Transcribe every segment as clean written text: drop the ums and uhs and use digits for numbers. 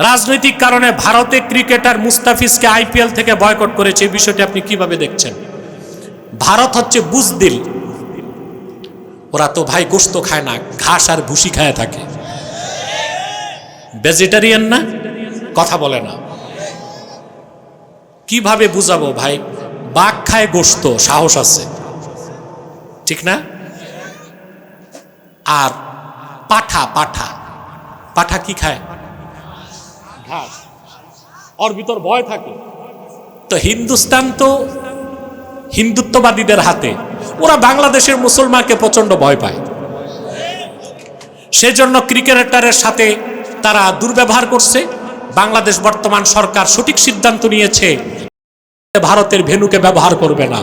রাজনৈতিক কারণে ভারতে ক্রিকেটার মুস্তাফিজকে আইপিএল থেকে বয়কট করেছে, এই বিষয়টি আপনি কিভাবে দেখছেন? ভারত হচ্ছে বুজদিল, ওরা তো ভাই গোশত খায় না, ঘাস আর ভুসি খায় থাকে। ভেজিটেরিয়ান না, কথা বলে না। কিভাবে বুঝাবো ভাই? বাঘ খায় গোশত, সাহস আছে, ঠিক না? আর পাঠা পাঠা পাঠা কি খায়? ঘাস। ওর ভিতর ভয় থাকে। তো হিন্দুস্তান তো হিন্দুত্ববাদীদের হাতে, ওরা বাংলাদেশের মুসলমানকে প্রচন্ড ভয় পায়। সেজন্য ক্রিকেটারের সাথে তারা দুর্ব্যবহার করছে। বাংলাদেশ বর্তমান সরকার সঠিক সিদ্ধান্ত নিয়েছে, ভারতের ভেন্যুকে ব্যবহার করবে না।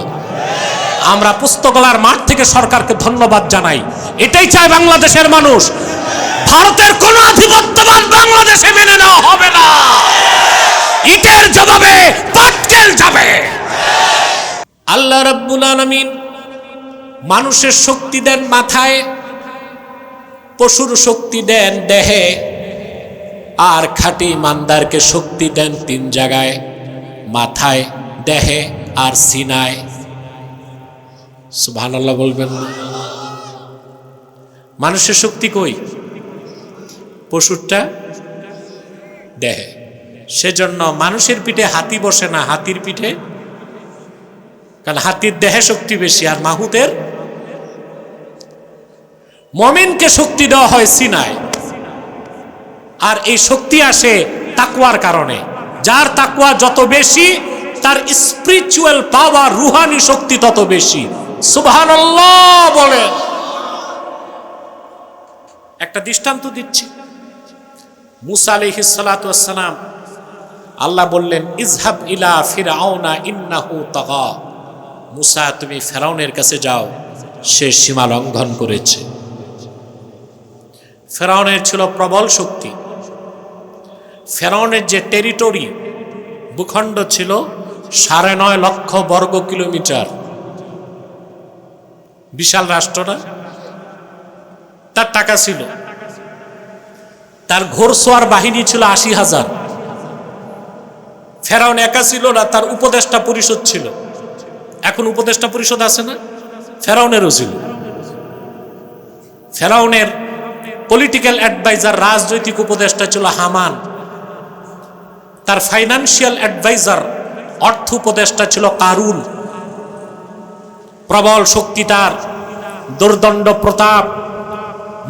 আমরা পুস্তকলার মাঠ থেকে সরকারকে ধন্যবাদ জানাই। এটাই চায় বাংলাদেশের মানুষ। ভারতের কোন আধিপত্যবাদ বাংলাদেশে মেনে নেওয়া হবে না। ইটের জবাবে পাটকেল যাবে। আল্লাহ রাব্বুল আলামিন মানুষের শক্তি দেন মাথায়, পশুর শক্তি দেন দেহে, আর খাঁটি ইমানদারকে শক্তি দেন তিন জায়গায়: মাথায়, দেহে আর সিনায়। সুবহানাল্লাহ বলবেন না? মানুষের শক্তি কই? পশুরটা দেহে। সেজন্য মানুষের পিঠে হাতি বসে না, হাতির পিঠে, কারণ হাতির দেহে শক্তি বেশি আর মাহুতের। মুমিনকে শক্তি দেওয়া হয় সিনায়, আর এই শক্তি আসে তাকওয়ার কারণে। যার তাকওয়া যত বেশি, তার স্পিরিচুয়াল পাওয়ার, রুহানি শক্তি তত বেশি। সুবহানাল্লাহ বলেন। একটা দৃষ্টান্ত দিচ্ছি। মুসা আলাইহিস সালাতু ওয়াস সালাম, আল্লাহ বললেন ইযহাব ইলা ফিরআউনা ইন্নাহু তাগা। মুসা, তুমি ফেরাউনের কাছে যাও, সে সীমা লঙ্ঘন করেছে। ফেরাউনের ছিল প্রবল শক্তি। ফেরাউনের যে টেরিটরি, ভূখণ্ড ছিল 9.5 লক্ষ বর্গ কিলোমিটার। বিশাল রাষ্ট্র না? তার টাকা ছিল, তার ঘোড়সওয়ার বাহিনী ছিল 80,000। ফেরাউন একা ছিল না, তার উপদেষ্টা পরিষদ ছিল। এখন উপদেষ্টা পরিষদ আছে না? ফেরাউনেরও ছিল। ফেরাউনের পলিটিক্যাল অ্যাডভাইজার, রাজনৈতিক উপদেষ্টা ছিল হামান। তার ফাইন্যান্সিয়াল অ্যাডভাইজার, অর্থ উপদেষ্টা ছিল কারুন। প্রবল শক্তি তার, দুর্দণ্ড প্রতাপ।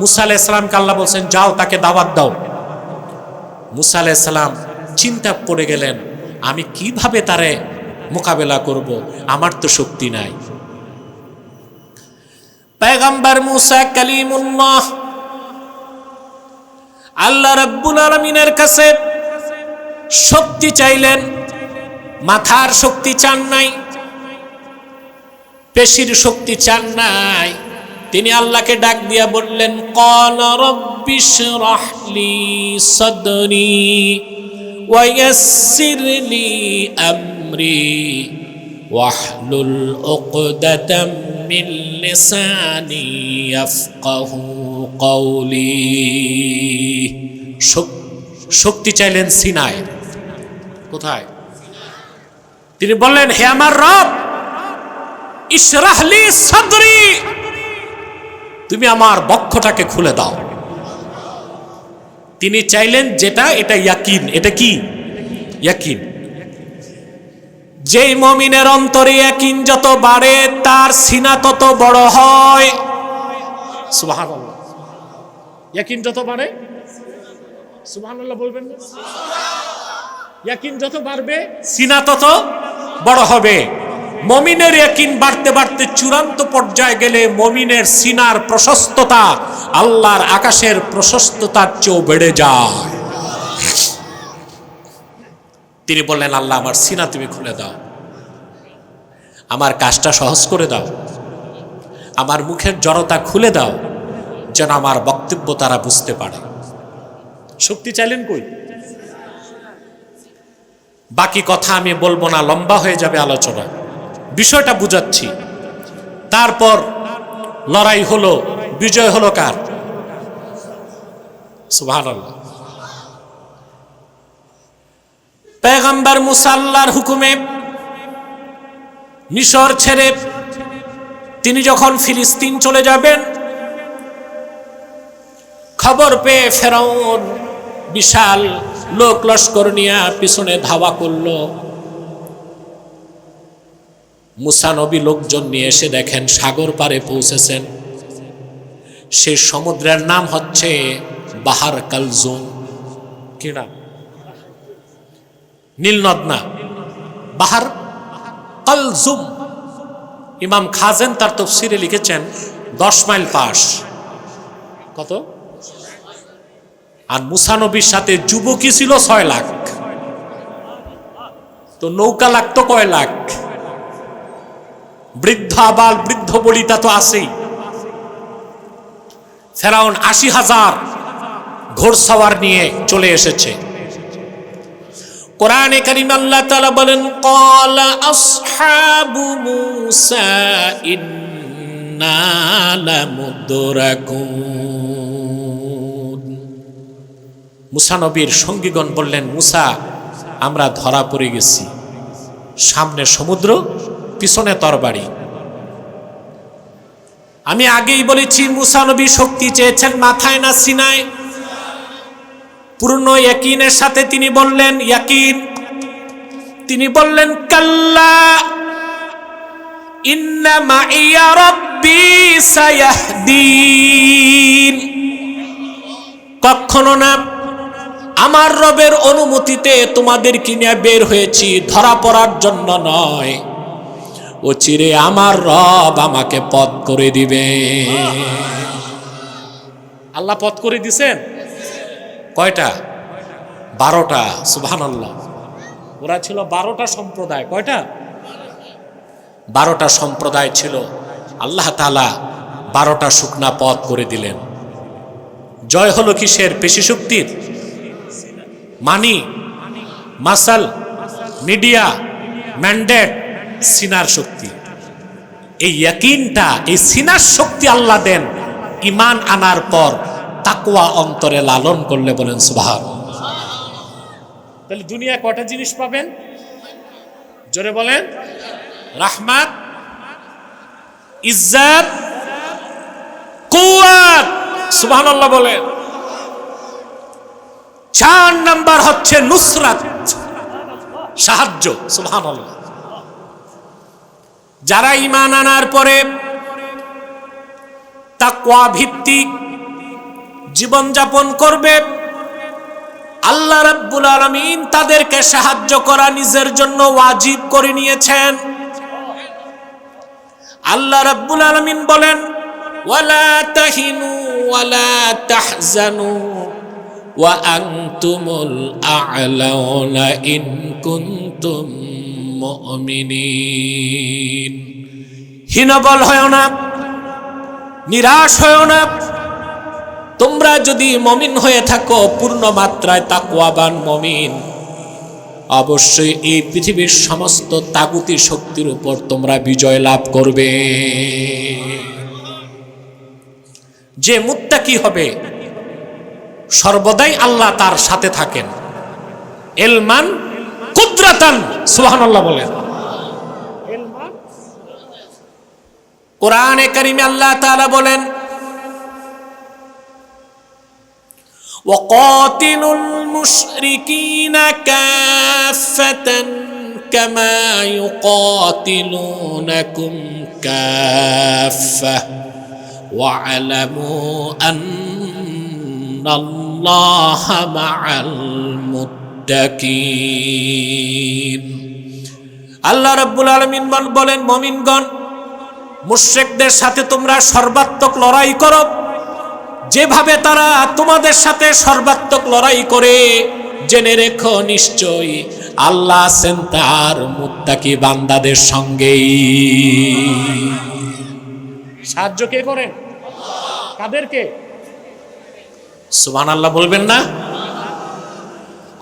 মুসা আলাইহিস সালামকে আল্লাহ বলছেন, যাও তাকে দাওয়াত দাও। মুসা আলাইহিস সালাম চিন্তা পড়ে গেলেন, আমি কিভাবে তারে মোকাবেলা করব? আমার তো শক্তি নাই। পয়গম্বর মুসা কালিমুল্লাহ আল্লাহ রাব্বুল আলামিনের কাছে শক্তি চাইলেন। মাথার শক্তি চান নাই, পেশির শক্তি চান নাই। তিনি আল্লাহকে ডাক দিয়া বললেন, ক্বালা রাব্বিশরাহ লি সাদরি ওয়া ইয়াসসির লি আমরি ওয়াহলুল উকদাতাম মিন লিসানি ইয়াফকাহু কওলি। শক্তি চাইলেন সিনায়। কোথায়? তিনি বললেন, হে আমার রব, ইশরাহ লি সাদরি, তুমি আমার বক্ষটাকে খুলে দাও। তিনি চাইলেন যেটা, এটা ইয়াকিন। এটা কি? ইয়াকিন। যেই মুমিনের অন্তরে ইয়াকিন যত বাড়ে, তার সিনা তত বড় হয়। সুবহানাল্লাহ। ইয়াকিন যত বাড়ে, সুবহানাল্লাহ বলবেন না? ইয়াকিন যত বাড়বে, সিনা তত বড় হবে। মুমিনের ইয়াকিন বাড়তে বাড়তে চূড়ান্ত পর্যায়ে গেলে মুমিনের সিনার প্রশস্ততা আল্লাহর আকাশের প্রশস্ততার চেয়েও বেড়ে যায়। তিনি বললেন, আল্লাহ আমার সিনা তুমি খুলে দাও, আমার কাজটা সহজ করে দাও, আমার মুখের জড়তা খুলে দাও, যেন আমার বক্তব্য তারা বুঝতে পারে। শক্তি চাইলেন কই? বাকি কথা আমি বলবো না, লম্বা হয়ে যাবে আলোচনা। বিষয়টা বুঝাচ্ছি। তারপর লড়াই হলো, বিজয় হলো কার? সুবহানাল্লাহ। পয়গম্বর মুসা আল্লাহর হুকুমে মিশর ছেড়ে তিনি যখন ফিলিস্তিন চলে যাবেন, খবর পেয়ে ফেরাউন বিশাল লোক লস্কর নিয়ে পিছনে ধাওয়া করলো। মুসা নবী লোকজন নিয়ে এসে দেখেন সাগর পারে পৌঁছেছেন। সে সমুদ্রের নাম হচ্ছে বাহার কালজুম। কি নাম? নীলনদ না, বাহার কালজুম। ইমাম খাজেন তার তাফসীরে লিখেছেন 10 মাইল পাশ। কত? আর মুসা নবীর সাথে যুবকই ছিল 6 লাখ। তো নৌকা লাগতো কয় লাখ? বৃদ্ধ আবাল বৃদ্ধ বলিতা তো আছেই। ফেরাউন 80,000 ঘোড়সওয়ার নিয়ে চলে এসেছে। কোরআনে কারীম আল্লাহ তাআলা বলেন, ক্বালা আসহাবু মূসা ইন্না লামুদরাকুন। মুসা নবীর সঙ্গীগণ বললেন, মুসা আমরা ধরা পড়ে গেছি। সামনে সমুদ্র, পিছনে তরবারি। আমি আগেই বলেছি মুসা নবী শক্তি চেয়েছেন মাথায় না সিনায়। পূর্ণ ইয়াকিনের সাথে তিনি বললেন, ইয়াকিন। তিনি বললেন, কাল্লা ইন্না মাইয়া রাব্বি সায়াহদিন। কখনো না, আমার রবের অনুমতিতে তোমাদেরকে নিয়ে বের হয়েছি, ধরা পড়ার জন্য নয়। ও চিরে আমার রব আমাকে পথ করে দিবে। আল্লাহ পথ করে দিছেন। কয়টা? 12টা। সুবহানাল্লাহ। ওরা ছিল 12টা সম্প্রদায়। কয়টা? 12টা সম্প্রদায় ছিল। আল্লাহ তাআলা 12টা শুকনা পথ করে দিলেন। জয় হলো কিসের? পেশি শক্তির? মানি, মাসাল, মিডিয়া, ম্যান্ডেট, সিনার শক্তি। এই ইয়াকিনটা, এই সিনার শক্তি আল্লাহ দেন ঈমান আনার পর, তাকওয়া অন্তরে লালন করলে। বলেন সুবহানাল্লাহ। তাহলে দুনিয়া কয়টা জিনিস পাবেন? জোরে বলেন। রাহমাত, ইজ্জত, কুওয়াত। সুবহানাল্লাহ বলেন। 4 নাম্বার হচ্ছে নুসরাত, সাহায্য। সুবহানাল্লাহ। যারা ঈমান আনার পরে তাকওয়া ভিত্তিক জীবন যাপন করবে, আল্লাহ রাব্বুল আলামিন তাদেরকে সাহায্য করা নিজের জন্য ওয়াজিব করে নিয়েছেন। আল্লাহ রাব্বুল আলামিন বলেন, ওয়ালা তাহিনু ওয়ালা তাহজানু ওয়া আনতুমুল আ'লাউনা ইন কুনতুম মুমিনিন। হীনবল হয় না, নিরাশ হয় না। তোমরা যদি মুমিন হয়ে থাকো, পূর্ণ মাত্রায় তাকওয়াবান মুমিন, অবশ্যই এই পৃথিবীর সমস্ত তাগুতি শক্তির উপর তোমরা বিজয় লাভ করবে। যে মুত্তাকি হবে সর্বদাই আল্লাহ তার সাথে থাকেন। ইলমান কুদরাতান। সুবহানাল্লাহ বলেন। কোরআনে কারীমে আল্লাহ তাআলা বলেন, ওয়াকাতিলুল মুশরিকিনা কাফাতান কামা ইউকাতিলুনাকুম কাফা ওয়া'লামু আন্নাল্লাহা মা'আল মুত্তাকিন। আল্লাহ রাব্বুল আলামিন বলেন, মুমিনগণ, মুশরিকদের সাথে তোমরা সর্বাত্মক লড়াই করো, যেভাবে তারা তোমাদের সাথে সর্বাত্মক লড়াই করে। জেনে রেখো, নিশ্চয়ই আল্লাহ আছেন তার মুত্তাকি বান্দাদের সঙ্গেই। সাহায্য কে করেন? কাদেরকে? সুবহানাল্লাহ বলবেন না?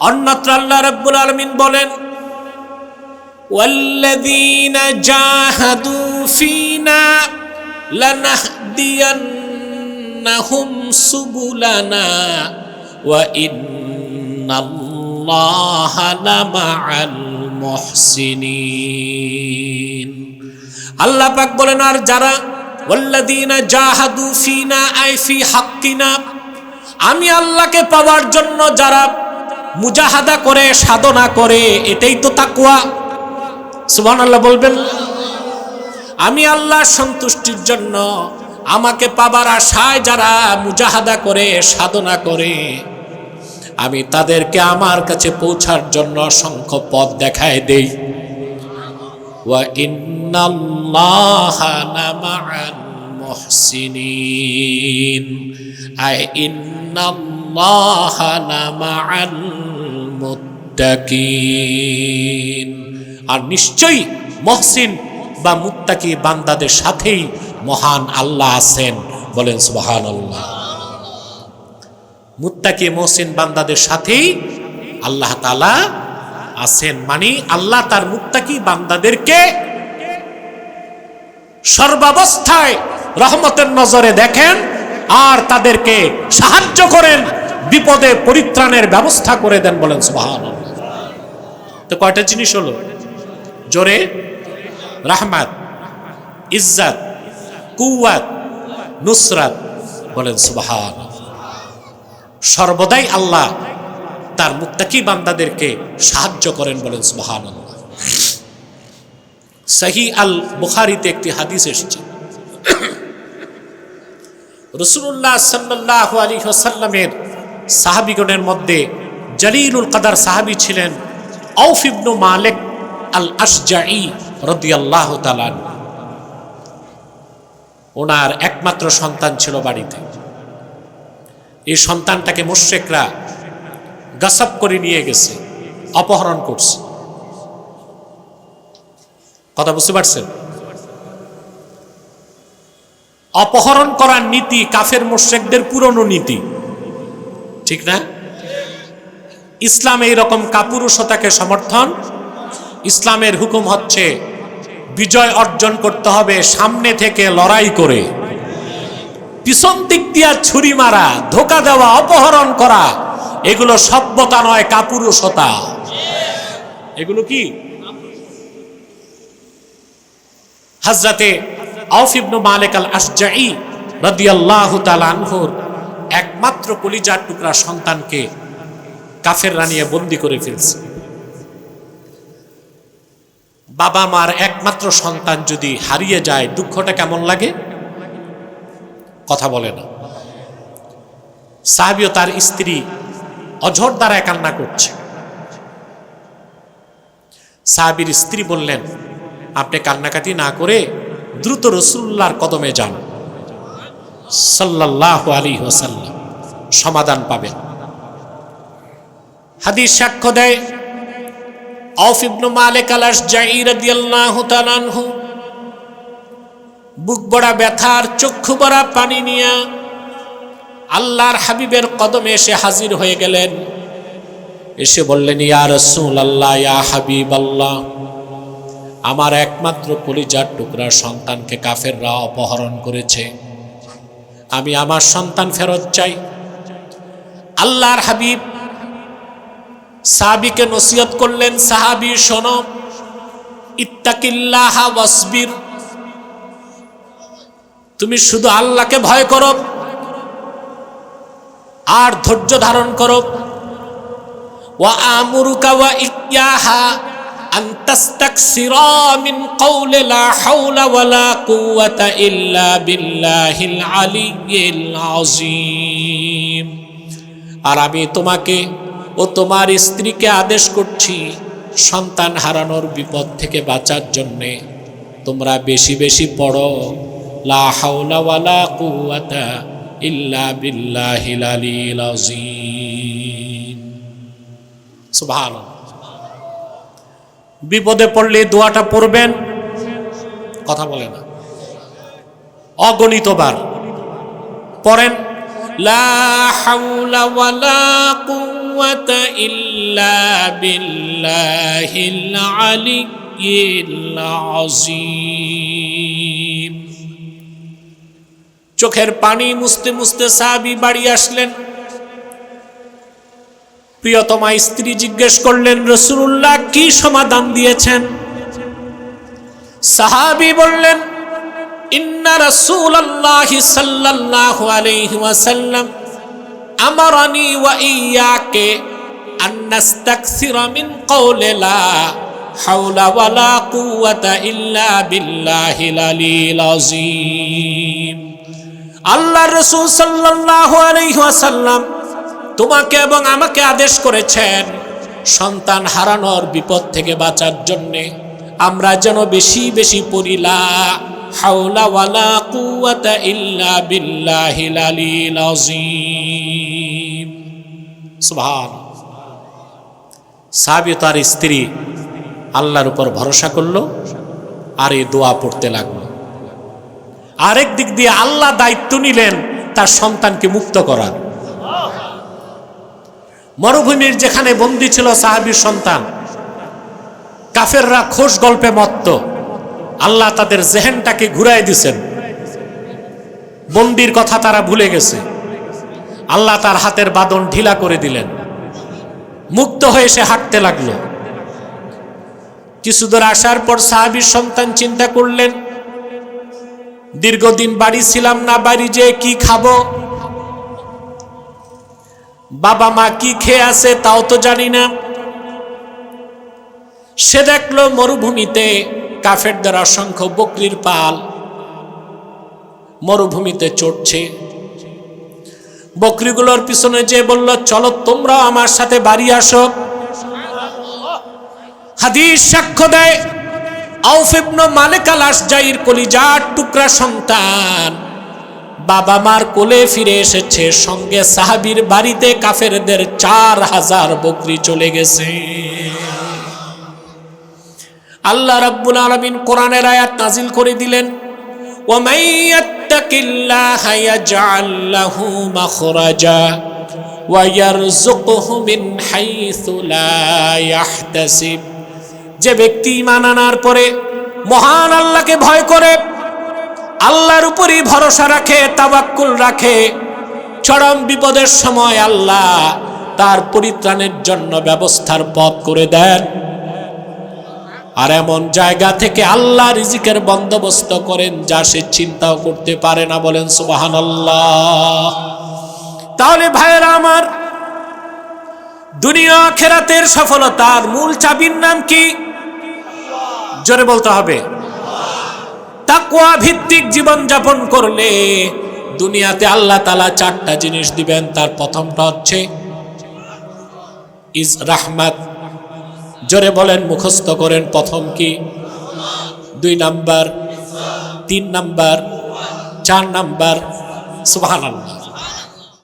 অন্যত্র আল্লাহ রাব্বুল আলামিন বলেন, ওয়াল্লাযীনা জাহাদু ফীনা লানাহদিয়ান্নাহুম সুবুলানা ওয়া ইন্নাল্লাহ ইন্নাল্লাহা লামাআল মুহসিনিন। আল্লাহ পাক বলেন, আর যারা ওয়াল্লাযীনা জাহাদু ফিনা আই ফি হাক্কিনা, আমি আল্লাহকে পাওয়ার জন্য যারা মুজাহাদা করে, সাধনা করে, এটাই তো তাকওয়া। সুবহানাল্লাহ বলবেন। আমি আল্লাহর সন্তুষ্টির জন্য, আমাকে পাবার আশায় যারা মুজাহাদা করে, সাধনা করে, আমি তাদেরকে আমার কাছে পৌঁছার জন্য অসংখ্য পথ দেখায় দেই। ওয়া ইন্নাল্লাহা লামাআল মুহসিনিন, আই ইন্নাল্লাহা লামাআল মুত্তাকিন। আর নিশ্চয়ই মুহসিন বা মুত্তাকি বান্দাদের সাথেই মহান আল্লাহ আছেন। বলেন সুবহানাল্লাহ। মুত্তাকি মুহসিন বান্দাদের সাথেই আল্লাহ তাআলা আছেন, মানে আল্লাহ তার মুত্তাকি বান্দাদেরকে সর্বাবস্থায় রহমতের নজরে দেখেন আর তাদেরকে সাহায্য করেন, বিপদে পরিত্রাণের ব্যবস্থা করে দেন। বলেন সুবহানাল্লাহ। তো কয়টা জিনিস হলো? জোরে, রাহমাত, ইজ্জত, কুওয়াত, নুসরাত। বলেন সুবহানাল্লাহ। সর্বদাই আল্লাহ তার মুত্তাকি বান্দাদেরকে সাহায্য করেন। বলেন সুবহানাল্লাহ। সহিহ আল বুখারীতে একটি হাদিস এসেছে, রাসূলুল্লাহ সাল্লাল্লাহু আলাইহি ওয়াসাল্লামের সাহাবীগণের মধ্যে জলিলুল কদর সাহাবী ছিলেন আউফ ইবনে মালিক আল আশজাঈ রাদিয়াল্লাহু তাআলা। ওনার একমাত্র সন্তান ছিল বাড়িতে। এই সন্তানটাকে মুশরিকরা গাসাব করে নিয়ে গেছে, অপহরণ করছে। কথা বুঝতে পারছেন? অপহরণ করার নীতি কাফের মুশরিকদের পুরনো নীতি, ঠিক না? ইসলাম এই রকম কাপুরুষতাকে সমর্থন। ইসলামের হুকুম হচ্ছে বিজয় অর্জন করতে হবে সামনে থেকে লড়াই করে। পিছন দিক দিয়া ছুরি মারা, ধোকা দেওয়া, অপহরণ করা, এগুলো সভ্যতা নয়, কাপুরুষতা। এগুলো কি? হযরতে আউফ ইবনে মালিক আল আশজাঈ রাদিয়াল্লাহু তাআলা আনহুর একমাত্র কলিজার টুকরা সন্তানকে কাফেররা নিয়ে বন্দী করে ফেলছে। বাবা মার একমাত্র সন্তান যদি হারিয়ে যায়, দুঃখটা কেমন লাগে? কথা বলে না। সাহাবী ও তার স্ত্রী অঝর দ্বারা কান্না করছে। সাহাবীর স্ত্রী বললেন, আপনি কান্নাকাটি না করে দ্রুত রাসূলুল্লাহর কদমে যান, সাল্লাল্লাহু আলাইহি ওয়াসাল্লাম, সমাধান পাবেন। হাদিস সাক্ষ্য দেয় আউফ ইবনে মালিক আল আশজাঈ রাদিয়াল্লাহু তাআলা আনহু বুক ভরা ব্যথার, চক্ষু ভরা পানি নিয়ে আল্লাহর হাবিবের কদমে এসে হাজির হয়ে গেলেন। এসে বললেন, ইয়া রাসূলুল্লাহ, ইয়া হাবিবাল্লাহ, আমার একমাত্র কলিজার টুকরা সন্তানকে কাফেররা অপহরণ করেছে, আমি আমার সন্তান ফেরত চাই। আল্লাহর হাবিব সাহাবীকে নসিহত করলেন, সাহাবী শোনো, ইত্তাকিল্লাহা ওয়াসবির, তুমি শুধু আল্লাহকে ভয় করো আর ধৈর্য ধারণ করো। ওয়া আমুরুকা ওয়া ইয়্যাহা আন তাস্তাকসিরা মিন কওলি লা হাওলা ওয়ালা কুওয়াতা ইল্লা বিল্লাহিল আলিয়্যিল আযীম। আর আমি তোমাকে ও তোমার স্ত্রীকে আদেশ করছি, সন্তান হারানোর বিপদ থেকে বাঁচার জন্যে তোমরা বেশি বেশি পড়ো লা হাওলা ওয়ালা কুওয়াতা ইল্লা বিল্লাহিল আলিয়্যিল আযীম। সুবহানাল্লাহ। বিপদে পড়লে দোয়াটা পড়বেন, কথা বলে না, অগণিতবার পড়েন, লা হাওলা ওয়ালা কুওয়াতা ইল্লা বিল্লাহিল আলিয়্যিল আযীম। চোখের পানি মুছতে মুছতে সাহাবী বাড়ি আসলেন। প্রিয়তমা স্ত্রী জিজ্ঞেস করলেন, রাসূলুল্লাহ কি সমাধান দিয়েছেন? সাহাবী বললেন, ইন্না রাসূলুল্লাহি সাল্লাল্লাহু আলাইহি ওয়াসাল্লাম আমারানি ওয়া ইয়্যাকে আন নাস্তাকসিরা মিন কওলি লা হাওলা ওয়ালা কুওয়াতা ইল্লা বিল্লাহিল আলিয়্যিল আযীম। আল্লাহর রাসূল সাল্লাল্লাহু আলাইহি ওয়াসাল্লাম তোমাকে এবং আমাকে আদেশ করেছেন সন্তান হারানোর বিপদ থেকে বাঁচার জন্য আমরা যেন বেশি বেশি পড়ি লা হাওলা ওয়ালা কুওয়াতা ইল্লা বিল্লাহিল আলিয়্যিল আযীম। সুবহানাল্লাহ। সাহাবী তার স্ত্রী আল্লাহর উপর ভরসা করলো আর এই দোয়া পড়তে লাগলো। আরেক দিক দিয়ে আল্লাহ দায়িত্ব নিলেন তার সন্তানকে মুক্ত করার। মরুভূমির যেখানে বন্দী ছিল সাহাবীর সন্তান, কাফেররা খোশ গল্পে মত্ত, আল্লাহ তাদের জেহেনটাকে ঘুরাই দিয়েছেন, বন্দির কথা তারা ভুলে গেছে। আল্লাহ তার হাতের বাঁধন ঢিলা করে দিলেন, মুক্ত হয়ে সে হাঁটতে লাগলো। কিছু দূর আসার পর সাহাবীর সন্তান চিন্তা করলেন, দীর্ঘদিন বাড়ি ছিলাম না, বাড়ি যেয়ে কি খাবো, বাবা মা কি খেয়ে আছে তাও তো জানি না। সে দেখলো মরুভূমিতে কাফেরদের অসংখ্য বকরির পাল মরুভূমিতে চড়ছে। বকরিগুলোর পিছনে যে বলল, চলো তোমরাও আমার সাথে বাড়ি আসো। হাদিস সাক্ষ্য দেয়, আউফ ইবনে মালিক আল আশজাইর কলিজার টুকরা সন্তান বাবা মার কোলে ফিরে এসেছে, সঙ্গে সাহাবীর বাড়িতে কাফেরদের 4000 বকরি চলে গেছে। আল্লাহ রাব্বুল আলামিন কোরআনের আয়াত নাজিল করে দিলেন, ওয়া মান ইয়াত্তাকিল্লাহা ইয়াজআল লাহু মাখরাজা ওয়া ইয়ারযুকহু মিন হাইসু লা ইয়াহতাসিব। যে ব্যক্তি ঈমান আনার পরে মহান আল্লাহকে ভয় করে, আল্লাহর উপরই ভরসা রাখে, তাওয়াক্কুল রাখে, চরম বিপদের সময় আল্লাহ তার পরিত্রাণের জন্য ব্যবস্থার পথ করে দেন। আর এমন জায়গা থেকে আল্লাহ রিজিকের বন্দোবস্ত করেন যা সে চিন্তাও করতে পারে না। বলেন সুবহানাল্লাহ। তাহলে ভাইয়েরা আমার, দুনিয়া আখিরাতের সফলতার মূল চাবির নাম কি? জোরে বলতে হবে। তাকওয়া ভিত্তিক জীবন যাপন করলে দুনিয়াতে আল্লাহ তাআলা 4টা জিনিস দিবেন। তার প্রথমটা হচ্ছে রাহমাত। জোরে বলেন, মুখস্থ করেন। প্রথম কি? 2 নাম্বার, 3 নাম্বার, 4 নাম্বার। সুবহানাল্লাহ।